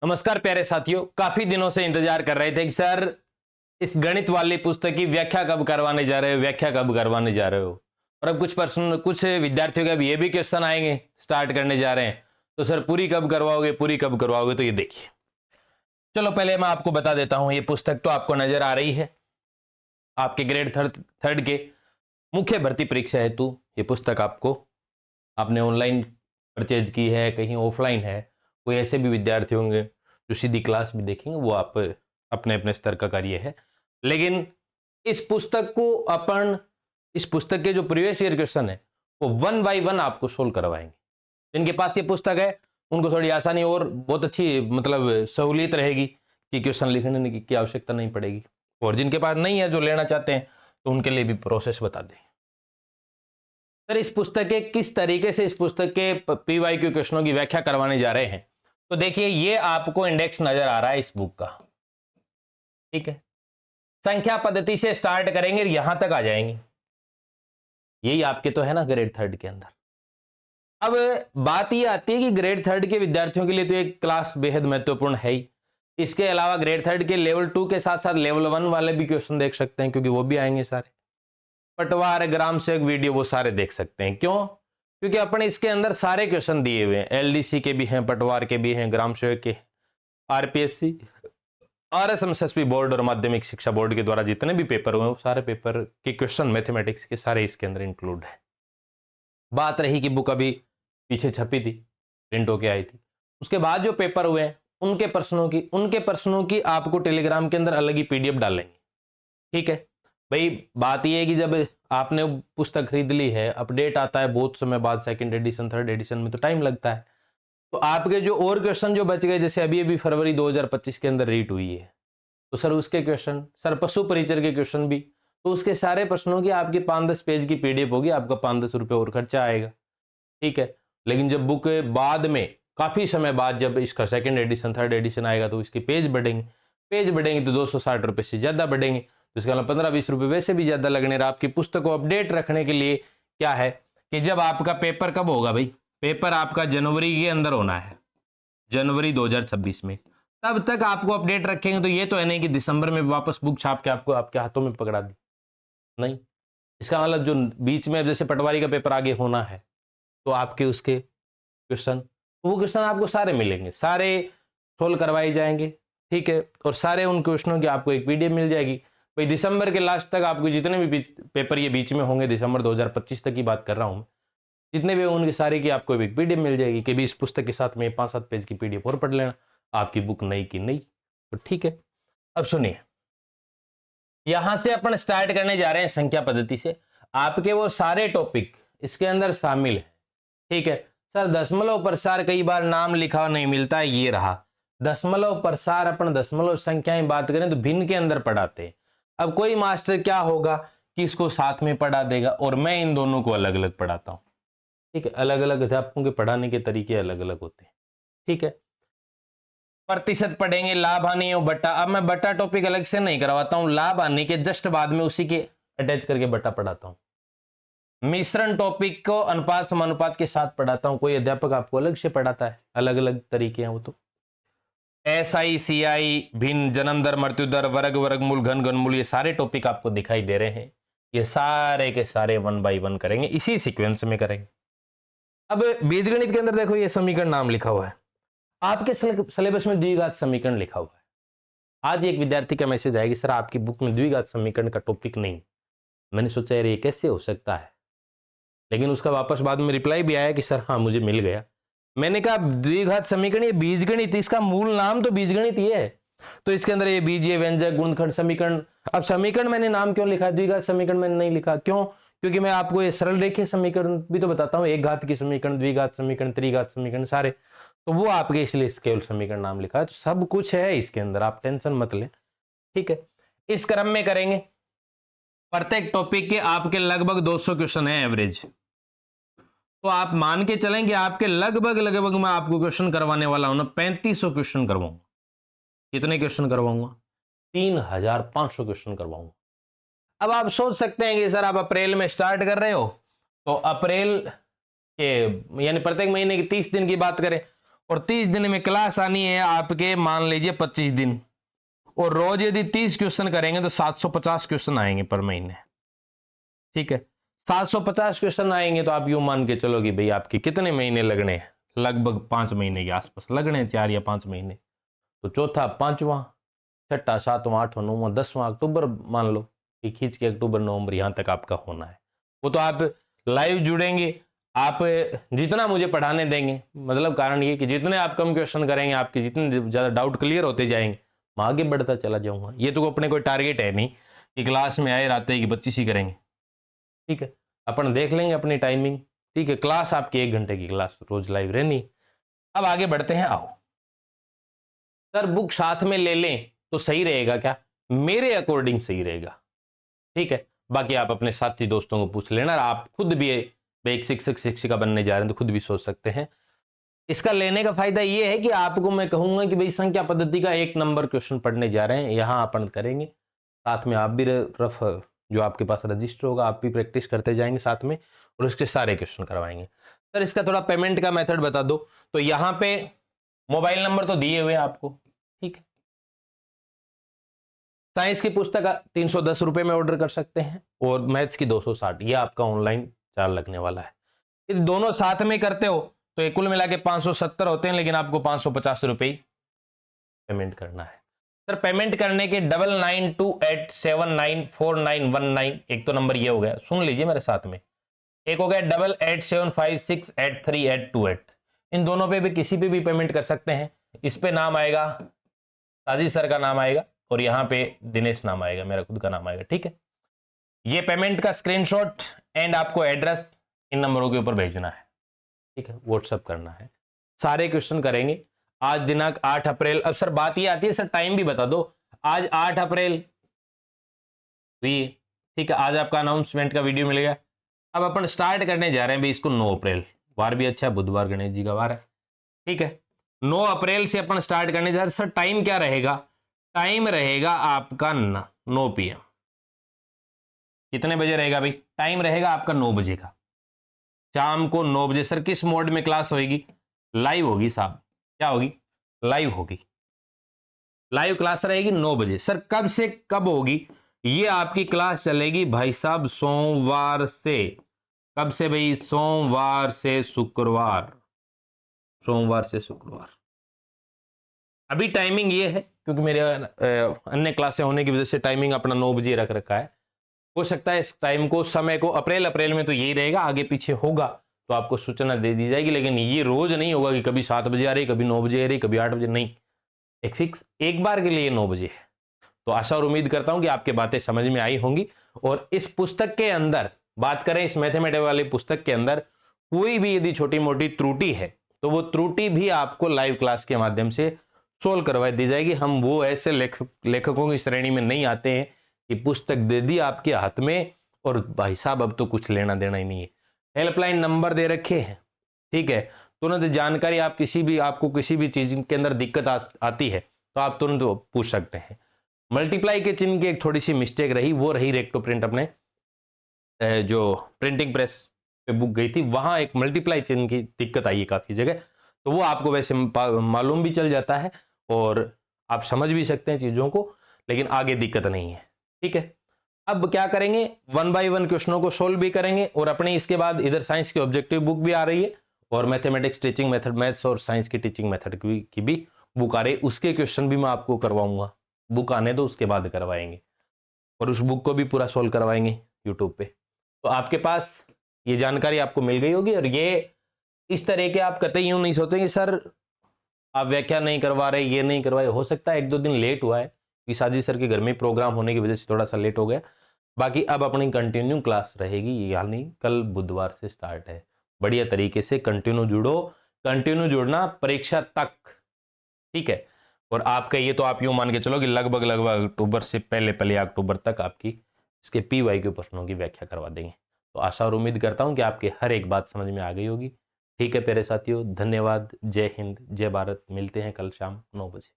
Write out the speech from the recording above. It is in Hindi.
नमस्कार प्यारे साथियों, काफी दिनों से इंतजार कर रहे थे कि सर इस गणित वाली पुस्तक की व्याख्या कब करवाने जा रहे हो, व्याख्या कब करवाने जा रहे हो। और अब कुछ विद्यार्थियों के अब ये भी क्वेश्चन आएंगे, स्टार्ट करने जा रहे हैं। तो सर पूरी कब करवाओगे, पूरी कब करवाओगे? तो ये देखिए, चलो पहले मैं आपको बता देता हूं। ये पुस्तक तो आपको नजर आ रही है, आपके ग्रेड थर्ड के मुख्य भर्ती परीक्षा हेतु ये पुस्तक आपको, आपने ऑनलाइन परचेज की है, कहीं ऑफलाइन है। कोई ऐसे भी विद्यार्थी होंगे जो सीधी क्लास भी देखेंगे, वो आप अपने अपने स्तर का कार्य है। लेकिन इस पुस्तक को अपन, इस पुस्तक के जो प्रीवियस ईयर क्वेश्चन है वो 1 बाय 1 आपको सोल्व करवाएंगे। जिनके पास ये पुस्तक है उनको थोड़ी आसानी और बहुत अच्छी मतलब सहूलियत रहेगी कि क्वेश्चन लिखने की आवश्यकता नहीं पड़ेगी। और जिनके पास नहीं है, जो लेना चाहते हैं, तो उनके लिए भी प्रोसेस बता दें। सर इस पुस्तक के किस तरीके से इस पुस्तक के पीवाईक्यू क्वेश्चनों की व्याख्या करवाने जा रहे हैं, तो देखिए ये आपको इंडेक्स नजर आ रहा है इस बुक का, ठीक है। संख्या पद्धति से स्टार्ट करेंगे, यहां तक आ जाएंगे। यही आपके तो है ना ग्रेड थर्ड के अंदर। अब बात ये आती है कि ग्रेड थर्ड के विद्यार्थियों के लिए तो एक क्लास बेहद महत्वपूर्ण है ही। इसके अलावा ग्रेड थर्ड के लेवल 2 के साथ साथ लेवल 1 वाले भी क्वेश्चन देख सकते हैं, क्योंकि वो भी आएंगे सारे। पटवार, ग्राम सेवक, वीडियो, वो सारे देख सकते हैं। क्यों? क्योंकि अपन इसके अंदर सारे क्वेश्चन दिए हुए हैं। एलडीसी के भी हैं, पटवार के भी हैं, ग्राम सेवक के, आरपीएससी, आरएसएमएसएसबी बोर्ड और माध्यमिक शिक्षा बोर्ड के द्वारा जितने भी पेपर हुए, वो सारे पेपर के क्वेश्चन मैथमेटिक्स के सारे इसके अंदर इंक्लूड है। बात रही कि बुक अभी पीछे छपी थी, प्रिंट होके आई थी, उसके बाद जो पेपर हुए हैं उनके प्रश्नों की आपको टेलीग्राम के अंदर अलग ही पीडीएफ डालेंगे, ठीक है भाई। बात यह है कि जब आपने पुस्तक खरीद ली है, अपडेट आता है बहुत समय बाद, सेकंड एडिशन, थर्ड एडिशन में तो टाइम लगता है। तो आपके जो और क्वेश्चन जो बच गए, जैसे अभी अभी फरवरी 2025 के अंदर रीट हुई है, तो सर उसके क्वेश्चन, सर पशु परिचर के क्वेश्चन भी, तो उसके सारे प्रश्नों की आपकी 5-10 पेज की पीडीएफ होगी, आपका 5-10 रुपए और खर्चा आएगा, ठीक है। लेकिन जब बुक बाद में काफी समय बाद जब इसका सेकंड एडिशन, थर्ड एडिशन आएगा, तो इसके पेज बढ़ेंगे तो 260 रुपए से ज्यादा बढ़ेंगे। तो इसका मतलब 15-20 रुपए वैसे भी ज्यादा लगने रहा। आपकी पुस्तक को अपडेट रखने के लिए क्या है कि जब आपका पेपर कब होगा भाई, पेपर आपका जनवरी के अंदर होना है, जनवरी 2026 में, तब तक आपको अपडेट रखेंगे। तो ये तो है नहीं कि दिसंबर में वापस बुक छाप के आपको आपके हाथों में पकड़ा दी, नहीं। इसका मतलब जो बीच में जैसे पटवारी का पेपर आगे होना है, तो आपके उसके क्वेश्चन, वो क्वेश्चन आपको सारे मिलेंगे, सारे सोल्व करवाए जाएंगे, ठीक है। और सारे उन क्वेश्चनों की आपको एक पीडीएफ मिल जाएगी भाई। दिसंबर के लास्ट तक आपको जितने भी पेपर ये बीच में होंगे, दिसंबर 2025 तक की बात कर रहा हूं मैं, जितने भी उनके सारे की आपको एक पीडीएफ मिल जाएगी कि भी इस पुस्तक के साथ में 5-7 पेज की पीडीएफ और पढ़ लेना, आपकी बुक नई की नई। तो ठीक है, अब सुनिए, यहां से अपन स्टार्ट करने जा रहे हैं संख्या पद्धति से। आपके वो सारे टॉपिक इसके अंदर शामिल है, ठीक है। सर दशमलव प्रसार, कई बार नाम लिखा नहीं मिलता है, ये रहा दशमलव प्रसार। अपन दशमलव संख्याएं बात करें तो भिन्न के अंदर पढ़ाते हैं। अब कोई मास्टर क्या होगा कि इसको साथ में पढ़ा देगा और मैं इन दोनों को अलग अलग पढ़ाता हूं, ठीक है। अलग अलग अध्यापकों के पढ़ाने के तरीके अलग अलग होते हैं, ठीक है। प्रतिशत पढ़ेंगे, लाभ हानि और बट्टा। अब मैं बट्टा टॉपिक अलग से नहीं करवाता हूं, लाभ हानि के जस्ट बाद में उसी के अटैच करके बट्टा पढ़ाता हूं। मिश्रण टॉपिक को अनुपात समानुपात के साथ पढ़ाता हूं, कोई अध्यापक आपको अलग से पढ़ाता है, अलग अलग तरीके हैं वो तो। एसआई, सीआई, भिन्न, जन्म दर, मृत्यु दर, वर्ग, वर्गमूल, घन, घनमूल, ये सारे टॉपिक आपको दिखाई दे रहे हैं। ये सारे के सारे 1 बाय 1 करेंगे, इसी सीक्वेंस में करेंगे। अब बीजगणित के अंदर देखो, ये समीकरण नाम लिखा हुआ है, आपके सिलेबस में द्विघात समीकरण लिखा हुआ है। आज एक विद्यार्थी का मैसेज आएगी, सर आपकी बुक में द्विघात समीकरण का टॉपिक नहीं। मैंने सोचा यार ये कैसे हो सकता है, लेकिन उसका वापस बाद में रिप्लाई भी आया कि सर हाँ मुझे मिल गया। मैंने कहा द्विघात समीकरण ये बीजगणित, इसका मूल नाम तो बीजगणित ही है, तो इसके अंदर ये बीजीय, व्यंजक, गुणनखंड, समीकरण। अब समीकरण मैंने नाम क्यों लिखा, द्विघात समीकरण मैंने नहीं लिखा, क्यों? क्योंकि मैं आपको ये सरल रेखीय समीकरण भी तो बताता हूँ, एक घात की समीकरण, द्विघात समीकरण, त्रिघात समीकरण सारे, तो वो आपके इसलिए केवल समीकरण नाम लिखा है। तो सब कुछ है इसके अंदर, आप टेंशन मत लें, ठीक है। इस क्रम में करेंगे। प्रत्येक टॉपिक के आपके लगभग 200 क्वेश्चन है एवरेज, तो आप मान के चलेंगे आपके लगभग मैं आपको क्वेश्चन करवाने वाला हूं ना 3500 क्वेश्चन करवाऊंगा। कितने क्वेश्चन करवाऊंगा? 3500 क्वेश्चन करवाऊंगा। अब आप सोच सकते हैं कि सर आप अप्रैल में स्टार्ट कर रहे हो, तो अप्रैल के यानी प्रत्येक महीने की 30 दिन की बात करें, और 30 दिन में क्लास आनी है आपके, मान लीजिए 25 दिन, और रोज यदि 30 क्वेश्चन करेंगे तो 750 क्वेश्चन आएंगे पर महीने। ठीक है, 750 क्वेश्चन आएंगे तो आप यूं मान के चलो कि भाई आपके कितने महीने लगने हैं, लगभग 5 महीने के आसपास लगने हैं, 4 या 5 महीने। तो चौथा, पांचवा, छठा, सातवां, आठवां, नौवां, 10वां अक्टूबर मान लो कि खींच के अक्टूबर नवंबर यहां तक आपका होना है। वो तो आप लाइव जुड़ेंगे, आप जितना मुझे पढ़ाने देंगे, मतलब कारण ये कि जितने आप कम क्वेश्चन करेंगे आपके जितने ज्यादा डाउट क्लियर होते जाएंगे, मैं आगे बढ़ता चला जाऊंगा। ये तो अपने कोई टारगेट है नहीं कि क्लास में आए रहते हैं कि 25 ही करेंगे। ठीक है, अपन देख लेंगे अपनी टाइमिंग। ठीक है, क्लास आपकी 1 घंटे की क्लास रोज लाइव रहनी। अब आगे बढ़ते हैं। आओ सर, बुक साथ में ले लें तो सही रहेगा क्या? मेरे अकॉर्डिंग सही रहेगा। ठीक है, बाकी आप अपने साथी दोस्तों को पूछ लेना। आप खुद भी एक शिक्षक शिक्षिका बनने जा रहे हैं तो खुद भी सोच सकते हैं। इसका लेने का फायदा यह है कि आपको मैं कहूंगा कि भाई संख्या पद्धति का 1 नंबर क्वेश्चन पढ़ने जा रहे हैं, यहां अपन करेंगे साथ में। आप भी रफ जो आपके पास रजिस्टर होगा आप भी प्रैक्टिस करते जाएंगे साथ में, और उसके सारे क्वेश्चन करवाएंगे। सर, इसका थोड़ा पेमेंट का मेथड बता दो। तो यहां पे मोबाइल नंबर तो दिए हुए आपको। ठीक है, साइंस की पुस्तक 310 रुपए में ऑर्डर कर सकते हैं, और मैथ्स की 260। ये आपका ऑनलाइन चार्ज लगने वाला है। यदि दोनों साथ में करते हो तो ये कुल मिला के 570 होते हैं, लेकिन आपको 550 रुपए पेमेंट करना है। सर, पेमेंट करने के 9928794919, एक तो नंबर ये हो गया, सुन लीजिए मेरे साथ में। एक हो गया 8875683828। इन दोनों पे भी किसी पे भी पेमेंट कर सकते हैं। इस पे नाम आएगा साजिद सर का नाम आएगा, और यहां पे दिनेश नाम आएगा, मेरा खुद का नाम आएगा। ठीक है, ये पेमेंट का स्क्रीनशॉट एंड आपको एड्रेस इन नंबरों के ऊपर भेजना है। ठीक है, व्हाट्सएप करना है। सारे क्वेश्चन करेंगे। आज दिनांक 8 अप्रैल। अब सर बात ये आती है, सर टाइम भी बता दो। आज 8 अप्रैल हुई। ठीक है, आज आपका अनाउंसमेंट का वीडियो मिलेगा। अब अपन स्टार्ट करने जा रहे हैं भाई इसको 9 अप्रैल, वार भी अच्छा है, बुधवार गणेश जी का वार है। ठीक है, 9 अप्रैल से अपन स्टार्ट करने जा रहे हैं। सर टाइम क्या रहेगा? टाइम रहेगा आपका 9 PM। कितने बजे रहेगा भाई? टाइम रहेगा आपका 9 बजे का, शाम को 9 बजे। सर किस मोड में क्लास होगी? लाइव होगी साहब। क्या होगी? लाइव होगी। लाइव क्लास रहेगी 9 बजे। सर कब से कब होगी? ये आपकी क्लास चलेगी भाई साहब सोमवार से। कब से भाई? सोमवार से शुक्रवार। सोमवार से शुक्रवार। अभी टाइमिंग ये है क्योंकि मेरे अन्य क्लासें होने की वजह से टाइमिंग अपना 9 बजे रख रखा है। हो सकता है इस टाइम को, समय को अप्रैल में तो यही रहेगा, आगे पीछे होगा तो आपको सूचना दे दी जाएगी। लेकिन ये रोज नहीं होगा कि कभी 7 बजे आ रही, कभी 9 बजे आ रही, कभी 8 बजे। नहीं, एक फिक्स एक बार के लिए 9 बजे है। तो आशा और उम्मीद करता हूं कि आपके बातें समझ में आई होंगी। और इस पुस्तक के अंदर बात करें, इस मैथमेटिक्स वाली पुस्तक के अंदर कोई भी यदि छोटी मोटी त्रुटि है तो वो त्रुटि भी आपको लाइव क्लास के माध्यम से सोल्व करवा दी जाएगी। हम वो ऐसे लेखकों की श्रेणी में नहीं आते हैं कि पुस्तक दे दी आपके हाथ में और भाई साहब अब तो कुछ लेना देना ही नहीं है। हेल्पलाइन नंबर दे रखे हैं। ठीक है, तुरंत जानकारी, आप आपको किसी भी चीज के अंदर दिक्कत आती है तो आप तुरंत पूछ सकते हैं। मल्टीप्लाई के चिन्ह की एक थोड़ी सी मिस्टेक रही, वो रही रेक्टो प्रिंट। अपने जो प्रिंटिंग प्रेस पे बुक गई थी वहां एक मल्टीप्लाई चिन्ह की दिक्कत आई है काफी जगह, तो वो आपको वैसे मालूम भी चल जाता है और आप समझ भी सकते हैं चीजों को, लेकिन आगे दिक्कत नहीं है। ठीक है, अब क्या करेंगे, 1 बाय 1 क्वेश्चनों को सोल्व भी करेंगे, और अपनी इसके बाद इधर साइंस की ऑब्जेक्टिव बुक भी आ रही है और मैथमेटिक्स टीचिंग मेथड, मैथ्स और साइंस की टीचिंग मेथड की भी बुक आ रही है। उसके क्वेश्चन भी मैं आपको करवाऊंगा। बुक आने दो, उसके बाद करवाएंगे, और उस बुक को भी पूरा सोल्व करवाएंगे यूट्यूब पे। तो आपके पास ये जानकारी आपको मिल गई होगी। और ये इस तरह के आप कतई यूं नहीं सोचेंगे सर आप व्याख्या नहीं करवा रहे, ये नहीं करवाए। हो सकता है 1-2 दिन लेट हुआ है कि साजिद सर के घर में प्रोग्राम होने की वजह से थोड़ा सा लेट हो गया। बाकी अब अपनी कंटिन्यू क्लास रहेगी, यानी कल बुधवार से स्टार्ट है। बढ़िया तरीके से कंटिन्यू जुड़ो, कंटिन्यू जुड़ना परीक्षा तक। ठीक है, और आपका ये तो आप यूं मान के चलो कि लगभग अक्टूबर से पहले अक्टूबर तक आपकी इसके PYQ प्रश्नों की व्याख्या करवा देंगे। तो आशा और उम्मीद करता हूं कि आपकी हर एक बात समझ में आ गई होगी। ठीक है प्यारे साथियों, धन्यवाद। जय हिंद, जय भारत। मिलते हैं कल शाम 9 बजे।